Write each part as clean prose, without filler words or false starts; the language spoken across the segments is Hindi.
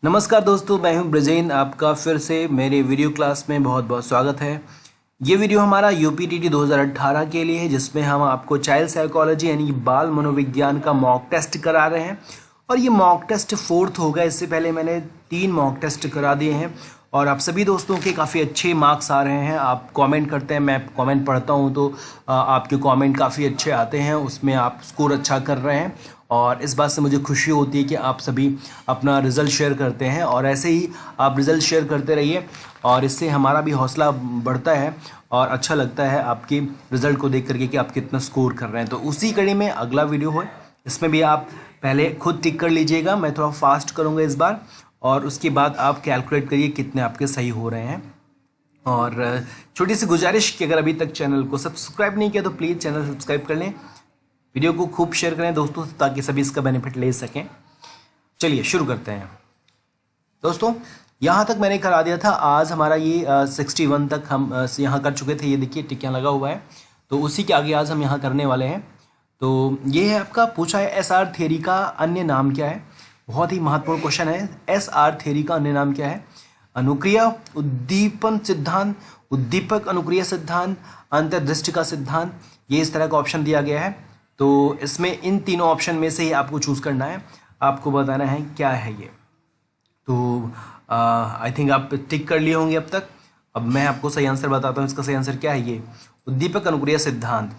नमस्कार दोस्तों, मैं हूं ब्रजेन। आपका फिर से मेरे वीडियो क्लास में बहुत बहुत स्वागत है। ये वीडियो हमारा यूपीटीटी 2018 के लिए है, जिसमें हम आपको चाइल्ड साइकोलॉजी यानी कि बाल मनोविज्ञान का मॉक टेस्ट करा रहे हैं। और ये मॉक टेस्ट फोर्थ होगा। इससे पहले मैंने 3 मॉक टेस्ट करा दिए हैं और आप सभी दोस्तों के काफ़ी अच्छे मार्क्स आ रहे हैं। आप कमेंट करते हैं, मैं कमेंट पढ़ता हूँ तो आपके कमेंट काफ़ी अच्छे आते हैं, उसमें आप स्कोर अच्छा कर रहे हैं और इस बात से मुझे खुशी होती है कि आप सभी अपना रिज़ल्ट शेयर करते हैं और ऐसे ही आप रिज़ल्ट शेयर करते रहिए और इससे हमारा भी हौसला बढ़ता है और अच्छा लगता है आपके रिज़ल्ट को देख करके कि आप कितना स्कोर कर रहे हैं। तो उसी कड़ी में अगला वीडियो है, इसमें भी आप पहले खुद टिक कर लीजिएगा। मैं थोड़ा फास्ट करूँगा इस बार और उसके बाद आप कैलकुलेट करिए कितने आपके सही हो रहे हैं। और छोटी सी गुजारिश कि अगर अभी तक चैनल को सब्सक्राइब नहीं किया तो प्लीज़ चैनल सब्सक्राइब कर लें, वीडियो को खूब शेयर करें दोस्तों ताकि सभी इसका बेनिफिट ले सकें। चलिए शुरू करते हैं दोस्तों। यहाँ तक मैंने करा दिया था। आज हमारा ये 61 तक हम यहाँ कर चुके थे। ये देखिए टिक यहाँ लगा हुआ है, तो उसी के आगे आज हम यहाँ करने वाले हैं। तो ये है आपका पूछा है एसआर थ्योरी का अन्य नाम क्या है। बहुत ही महत्वपूर्ण क्वेश्चन है। एसआर थ्योरी का अन्य नाम क्या है? अनुक्रिया उद्दीपन सिद्धांत, उद्दीपक अनुक्रिया सिद्धांत, अंतर्दृष्टि का सिद्धांत, ये इस तरह का ऑप्शन दिया गया है। तो इसमें इन तीनों ऑप्शन में से ही आपको चूज़ करना है, आपको बताना है क्या है ये। तो आई थिंक आप टिक कर लिए होंगे अब तक। अब मैं आपको सही आंसर बताता हूँ। इसका सही आंसर क्या है? ये उद्दीपक अनुक्रिया सिद्धांत।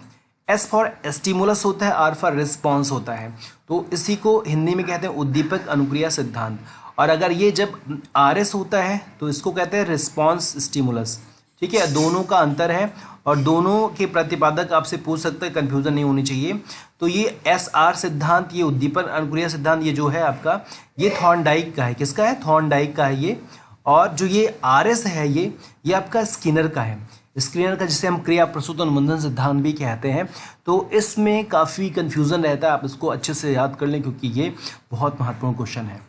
एस फॉर स्टिमुलस होता है, आर फॉर रिस्पॉन्स होता है, तो इसी को हिंदी में कहते हैं उद्दीपक अनुक्रिया सिद्धांत। और अगर ये जब आर एस होता है तो इसको कहते हैं रिस्पॉन्स स्टिमुलस। ठीक है, दोनों का अंतर है और दोनों के प्रतिपादक आपसे पूछ सकते हैं, कन्फ्यूजन नहीं होनी चाहिए। तो ये एस आर सिद्धांत, ये उद्दीपन अनुक्रिया सिद्धांत, ये जो है आपका ये थॉर्नडाइक का है। किसका है? थॉर्नडाइक का है ये। और जो ये आर एस है ये आपका स्किनर का है। स्किनर का, जिसे हम क्रिया प्रसूत अनुबंधन सिद्धांत भी कहते हैं। तो इसमें काफ़ी कन्फ्यूज़न रहता है, आप इसको अच्छे से याद कर लें क्योंकि ये बहुत महत्वपूर्ण क्वेश्चन है।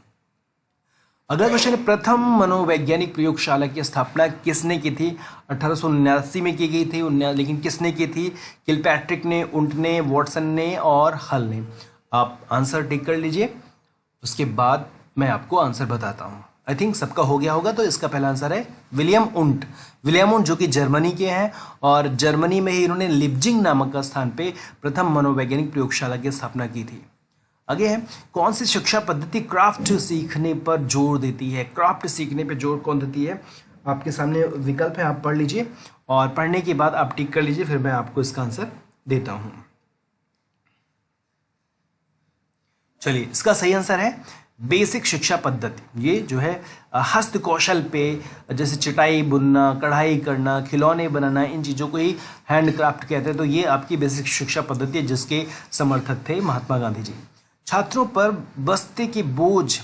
अगला क्वेश्चन है, प्रथम मनोवैज्ञानिक प्रयोगशाला की स्थापना किसने की थी? 1879 में की गई थी, लेकिन किसने की थी? किलपैट्रिक ने, उंट ने, वॉटसन ने और हल ने। आप आंसर टिक कर लीजिए, उसके बाद मैं आपको आंसर बताता हूँ। आई थिंक सबका हो गया होगा। तो इसका पहला आंसर है विलियम उंट। विलियम उंट जो कि जर्मनी के हैं और जर्मनी में ही इन्होंने लिप्जिंग नामक स्थान पे प्रथम मनोवैज्ञानिक प्रयोगशाला की स्थापना की थी। आगे है, कौन सी शिक्षा पद्धति क्राफ्ट सीखने पर जोर देती है? क्राफ्ट सीखने पर जोर कौन देती है? आपके सामने विकल्प है, आप पढ़ लीजिए और पढ़ने के बाद आप टिक कर लीजिए, फिर मैं आपको इसका आंसर देता हूं। चलिए, इसका सही आंसर है बेसिक शिक्षा पद्धति। ये जो है हस्त कौशल पे, जैसे चटाई बुनना, कढ़ाई करना, खिलौने बनाना, इन चीज़ों को ही हैंडक्राफ्ट कहते हैं। तो ये आपकी बेसिक शिक्षा पद्धति है जिसके समर्थक थे महात्मा गांधी जी। छात्रों पर बस्ते के बोझ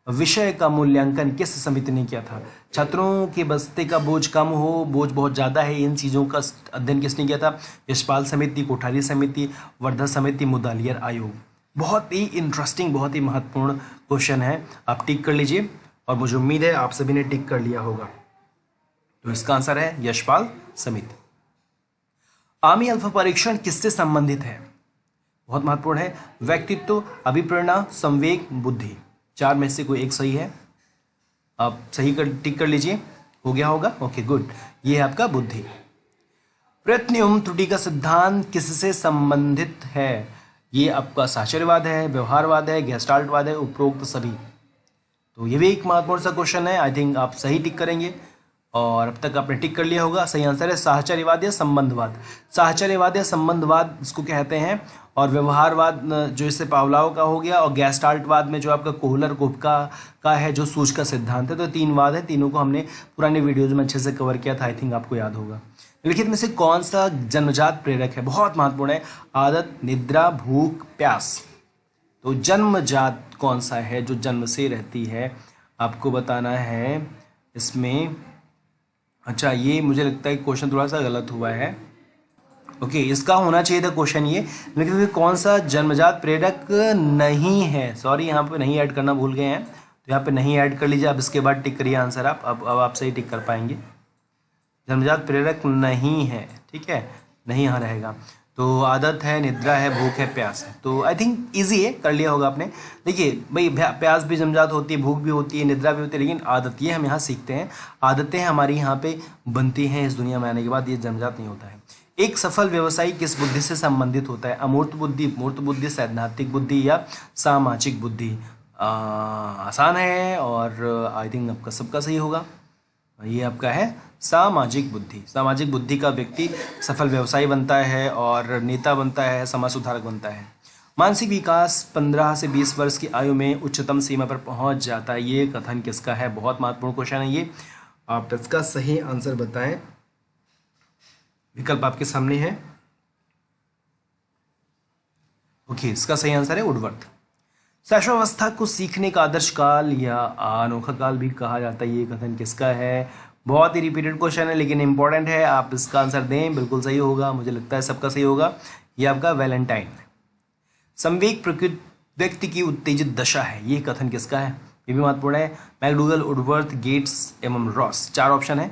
विषय का मूल्यांकन किस समिति ने किया था? छात्रों के बस्ते का बोझ कम हो, बोझ बहुत ज़्यादा है, इन चीज़ों का अध्ययन किसने किया था? यशपाल समिति, कोठारी समिति, वर्धा समिति, मुदालियर आयोग। बहुत ही इंटरेस्टिंग, बहुत ही महत्वपूर्ण क्वेश्चन है। आप टिक कर लीजिए और मुझे उम्मीद है आप सभी ने टिक कर लिया होगा। तो इसका आंसर है यशपाल समिति। आमी अल्फा परीक्षण किससे संबंधित है? बहुत महत्वपूर्ण है। व्यक्तित्व, अभिप्रेरणा, संवेग, बुद्धि। 4 में से कोई एक सही है। आप सही कर टिक कर लीजिए, हो गया होगा। ओके गुड, ये है आपका बुद्धि। प्रयत्न एवं त्रुटि का सिद्धांत किससे संबंधित है? ये आपका साहचर्यवाद है, व्यवहारवाद है, गेस्टाल्टवाद है, उपरोक्त सभी। तो ये भी एक महत्वपूर्ण सा क्वेश्चन है। आई थिंक आप सही टिक करेंगे और अब तक आपने टिक कर लिया होगा। सही आंसर है साहचर्यवाद या संबंधवाद। साहचर्यवाद या संबंधवाद इसको कहते हैं। और व्यवहारवाद जो इससे पावलाव का हो गया, और गेस्टाल्टवाद में जो आपका कोहलर कोपका का है, जो सूझ का सिद्धांत है। तो 3 वाद है, तीनों को हमने पुराने वीडियोज में अच्छे से कवर किया था। आई थिंक आपको याद होगा। लिखित में से कौन सा जन्मजात प्रेरक है? बहुत महत्वपूर्ण है। आदत, निद्रा, भूख, प्यास। तो जन्मजात कौन सा है जो जन्म से रहती है? आपको बताना है इसमें। अच्छा, ये मुझे लगता है क्वेश्चन थोड़ा सा गलत हुआ है। ओके, इसका होना चाहिए था क्वेश्चन ये, लेकिन कौन सा जन्मजात प्रेरक नहीं है। सॉरी, यहाँ पे नहीं ऐड करना भूल गए हैं, तो यहाँ पे नहीं ऐड कर लीजिए। अब इसके बाद टिक करिए आंसर। आप अब आप सही टिक कर पाएंगे। जन्मजात प्रेरक नहीं है, ठीक है, नहीं यहाँ रहेगा। तो आदत है, निद्रा है, भूख है, प्यास है। तो आई थिंक इजी है, कर लिया होगा आपने। देखिए भाई, प्यास भी जमजात होती है, भूख भी होती है, निद्रा भी होती है, लेकिन आदत ये हम यहाँ सीखते हैं। आदतें हमारी यहाँ पे बनती हैं इस दुनिया में आने के बाद, ये जमजात नहीं होता है। एक सफल व्यवसायी किस बुद्धि से संबंधित होता है? अमूर्त बुद्धि, मूर्त बुद्धि, सैद्धांतिक बुद्धि या सामाजिक बुद्धि? आसान है और आई थिंक आपका सबका सही होगा। ये आपका है सामाजिक बुद्धि। सामाजिक बुद्धि का व्यक्ति सफल व्यवसायी बनता है और नेता बनता है, समाज सुधारक बनता है। मानसिक विकास 15 से 20 वर्ष की आयु में उच्चतम सीमा पर पहुंच जाता है, ये कथन किसका है? बहुत महत्वपूर्ण क्वेश्चन है ये। आप इसका सही आंसर बताएं। विकल्प आपके सामने है। ओके, इसका सही आंसर है वुडवर्थ। शैशवावस्था को सीखने का आदर्श काल या अनोखा काल भी कहा जाता है, ये कथन किसका है? बहुत ही रिपीटेड क्वेश्चन है लेकिन इंपॉर्टेंट है, आप इसका आंसर दें, बिल्कुल सही होगा, मुझे लगता है सबका सही होगा। ये आपका वैलेंटाइन। संवेग प्रकृति व्यक्ति की उत्तेजित दशा है, ये कथन किसका है? ये भी महत्वपूर्ण है। मैकडूगल, वुडवर्थ, गेट्स एवं रॉस। 4 ऑप्शन है,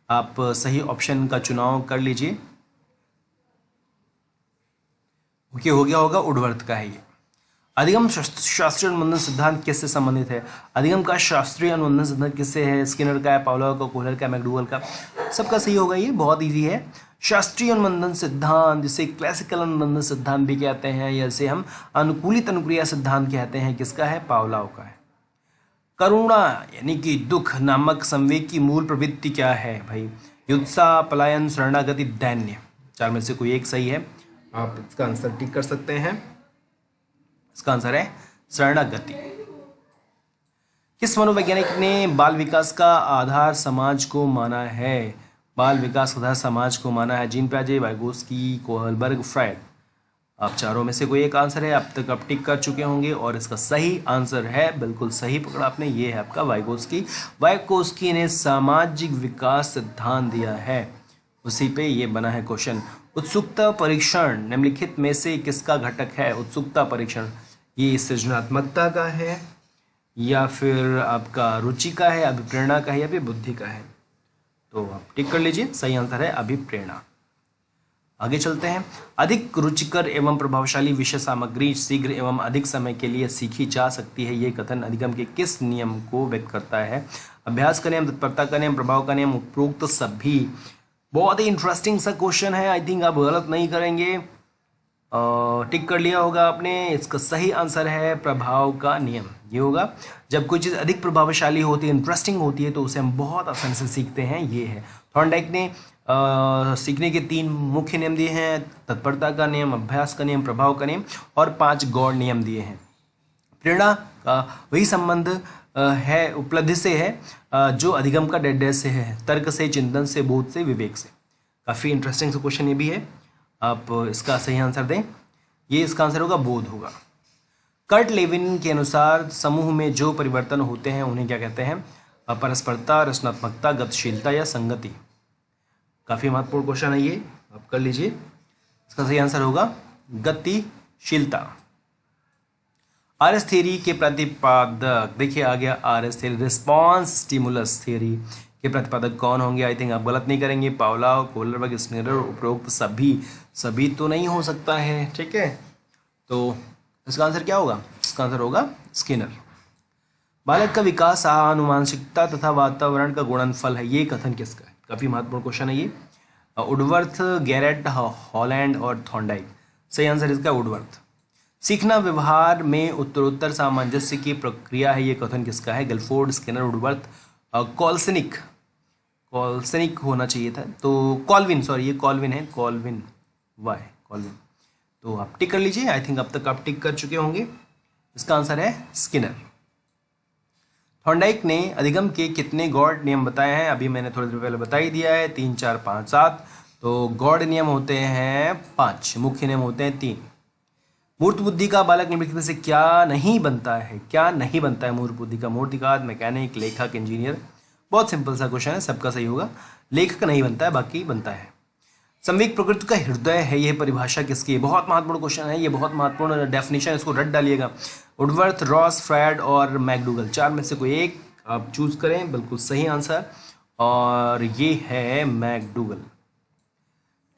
आप सही ऑप्शन का चुनाव कर लीजिए। ओके, हो गया होगा, वुडवर्थ का है ये। अधिगम शास्त्रीय अनुबंधन सिद्धांत किससे संबंधित है? अधिगम का शास्त्रीय अनुबंधन सिद्धांत किससे है? स्किनर का है, पावलोव का, कोहलर का, मैकडूगल का? सबका सही होगा, ये बहुत इजी है। शास्त्रीय अनुबंधन सिद्धांत, जिसे क्लासिकल अनुबंधन सिद्धांत भी कहते हैं, या इसे हम अनुकूलित अनुक्रिया सिद्धांत कहते हैं, किसका है? पावलोव का है। करुणा यानी कि दुख नामक संवेग की मूल प्रवृत्ति क्या है भाई? युत्साह, पलायन, शरणागति, दैन्य। 4 में से कोई एक सही है, आप इसका आंसर टिक कर सकते हैं। इसका आंसर है शरणागति। किस मनोवैज्ञानिक ने बाल विकास का आधार समाज को माना है? बाल विकास आधार समाज को माना है। जीन पियाजे, वाइगोस्की, कोहलबर्ग, फ्रायड। आप चारों में से कोई एक आंसर है, अब तक आप टिक कर चुके होंगे और इसका सही आंसर है, बिल्कुल सही पकड़ा आपने, ये है आपका वाइगोस्की। वाइगोस्की ने सामाजिक विकास सिद्धांत दिया है, उसी पे ये बना है क्वेश्चन। उत्सुकता परीक्षण निम्नलिखित में से किसका घटक है? उत्सुकता परीक्षण ये सृजनात्मकता का है या फिर आपका रुचि का है, अभिप्रेरणा का है या फिर बुद्धि का है? तो आप टिक कर लीजिए, सही आंसर है अभिप्रेरणा। आगे चलते हैं। अधिक रुचिकर एवं प्रभावशाली विषय सामग्री शीघ्र एवं अधिक समय के लिए सीखी जा सकती है, ये कथन अधिगम के किस नियम को व्यक्त करता है? अभ्यास का नियम, तत्परता का नियम, प्रभाव का नियम, उपरोक्त सभी। बहुत ही इंटरेस्टिंग सा क्वेश्चन है, आई थिंक आप गलत नहीं करेंगे। टिक कर लिया होगा आपने। इसका सही आंसर है प्रभाव का नियम। ये होगा जब कोई चीज़ अधिक प्रभावशाली होती है, इंटरेस्टिंग होती है, तो उसे हम बहुत आसानी से सीखते हैं, ये है। थॉर्नडाइक ने सीखने के 3 मुख्य नियम दिए हैं, तत्परता का नियम, अभ्यास का नियम, प्रभाव का नियम, और 5 गौड़ नियम दिए हैं। प्रेरणा का वही संबंध है उपलब्धि से है जो अधिगम का डेड से है, तर्क से, चिंतन से, बोध से, विवेक से। काफ़ी इंटरेस्टिंग सा क्वेश्चन ये भी है, आप इसका सही आंसर दें। ये इसका आंसर होगा बोध होगा। कर्ट लेविन के अनुसार समूह में जो परिवर्तन होते हैं उन्हें क्या कहते हैं? परस्परता, रचनात्मकता, गतिशीलता या संगति। काफ़ी महत्वपूर्ण क्वेश्चन है ये, आप कर लीजिए। इसका सही आंसर होगा गतिशीलता। आरएस थ्योरी के प्रतिपादक, देखिए आ गया RS theory, response stimulus theory के प्रतिपादक कौन होंगे? आई थिंक आप गलत नहीं करेंगे। पावलोव, कोहलबर्ग, स्किनर, उपरोक्त सभी तो नहीं हो सकता है, ठीक है। तो इसका आंसर क्या होगा? इसका आंसर होगा स्किनर। बालक का विकास आनुवांशिकता तथा वातावरण का गुणनफल है, ये कथन किसका है? काफ़ी महत्वपूर्ण क्वेश्चन है ये। वुडवर्थ, गैरेट, हॉलैंड और थॉर्नडाइक। सही आंसर इसका वुडवर्थ। सीखना व्यवहार में उत्तरोत्तर सामंजस्य की प्रक्रिया है, ये कथन किसका है? गलफोर्ड, स्किनर, वुडवर्थ, कॉल्सनिक होना चाहिए था, तो कॉल्विन, सॉरी ये कॉल्विन है, कॉल्विन। तो आप टिक कर लीजिए, आई थिंक अब तक आप टिक कर चुके होंगे। इसका आंसर है स्किनर। थॉर्नडाइक ने अधिगम के कितने गौड़ नियम बताए हैं? अभी मैंने थोड़ी देर पहले बता ही दिया है, 3, 4, 5, 7। तो गौड़ नियम होते हैं 5, मुख्य नियम होते हैं 3। मूर्त बुद्धि का बालक निम्नलिखित में से क्या नहीं बनता है? क्या नहीं बनता है मूर्त बुद्धि का? मूर्तिकार, मैकेनिक, लेखक, इंजीनियर। बहुत सिंपल सा क्वेश्चन है, सबका सही होगा। लेखक नहीं बनता है, बाकी बनता है। संवेग प्रकृति का हृदय है, यह परिभाषा किसकी है? बहुत महत्वपूर्ण क्वेश्चन है ये, बहुत महत्वपूर्ण डेफिनेशन, इसको रट डालिएगा। वुडवर्थ, रॉस, फ्रायड और मैकडूगल। 4 में से कोई एक आप चूज करें, बिल्कुल सही आंसर, और ये है मैकडूगल।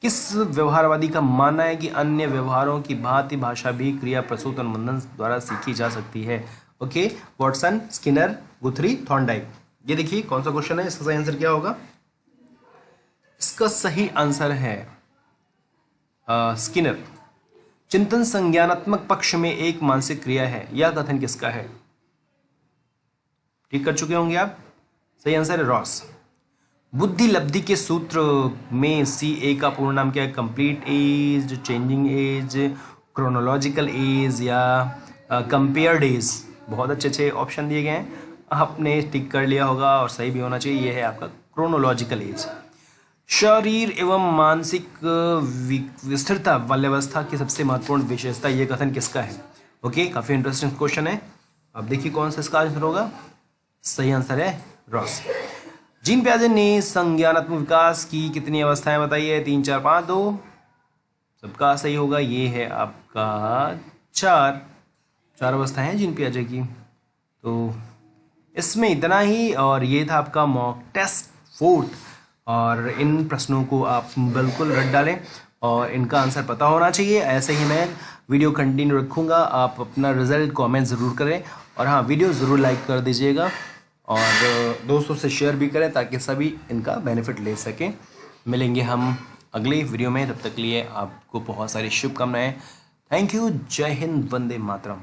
किस व्यवहारवादी का मानना है कि अन्य व्यवहारों की भांति भाषा भी क्रिया प्रसूत अनुबंधन द्वारा सीखी जा सकती है? Okay, Watson, Skinner, गुथरी, Thorndike. ये देखिए कौन सा क्वेश्चन है, इसका सही आंसर क्या होगा? इसका सही आंसर है स्किनर। चिंतन संज्ञानात्मक पक्ष में एक मानसिक क्रिया है, यह कथन किसका है? ठीक कर चुके होंगे आप। सही आंसर है रॉस। बुद्धि लब्धि के सूत्र में CA का पूर्ण नाम क्या है? Complete age, changing age, chronological age या कंपेयर्ड एज। बहुत अच्छे अच्छे ऑप्शन दिए गए हैं, आपने टिक कर लिया होगा और सही भी होना चाहिए। ये है आपका क्रोनोलॉजिकल एज। शरीर एवं मानसिक स्थिरता बाल्यावस्था की सबसे महत्वपूर्ण विशेषता, ये कथन किसका है? ओके, काफी इंटरेस्टिंग क्वेश्चन है। अब देखिए कौन सा इसका आंसर होगा। सही आंसर है रॉस। जीन पियाजे ने संज्ञानात्मक विकास की कितनी अवस्थाएं बताइए? 3, 4, 5, 2। सबका सही होगा। ये है आपका 4 अवस्थाएं हैं जीन पियाजे की। तो इसमें इतना ही, और ये था आपका मॉक टेस्ट 4। और इन प्रश्नों को आप बिल्कुल रट डालें और इनका आंसर पता होना चाहिए। ऐसे ही मैं वीडियो कंटिन्यू रखूँगा। आप अपना रिजल्ट कमेंट ज़रूर करें और हाँ, वीडियो ज़रूर लाइक कर दीजिएगा और दोस्तों से शेयर भी करें ताकि सभी इनका बेनिफिट ले सकें। मिलेंगे हम अगले वीडियो में, तब तक के लिए आपको बहुत सारी शुभकामनाएं। Thank you. जय हिंद, वंदे मातरम।